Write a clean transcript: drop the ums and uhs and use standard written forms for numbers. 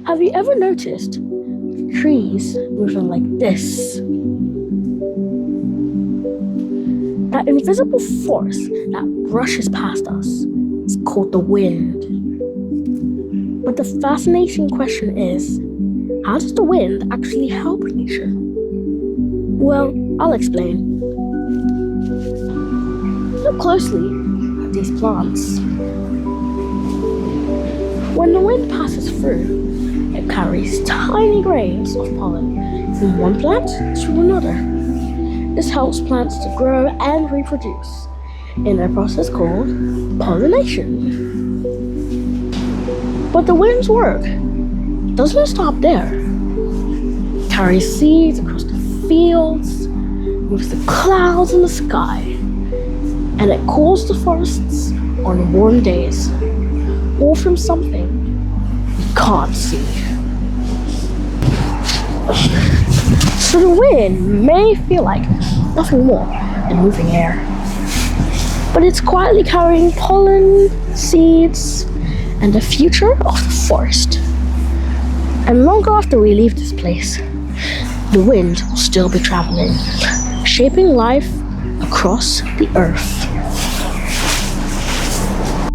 Have you ever noticed trees moving like this? That invisible force that brushes past us is called the wind. But the fascinating question is, how does the wind actually help nature? Well, I'll explain. Look closely at these plants. When the wind passes through, it carries tiny grains of pollen from one plant to another. This helps plants to grow and reproduce in a process called pollination. But the wind's work doesn't stop there. It carries seeds across the fields, moves the clouds in the sky, and it cools the forests on warm days, all from something we can't see. So the wind may feel like nothing more than moving air, but it's quietly carrying pollen, seeds, and the future of the forest. And long after we leave this place, the wind will still be traveling, shaping life across the earth.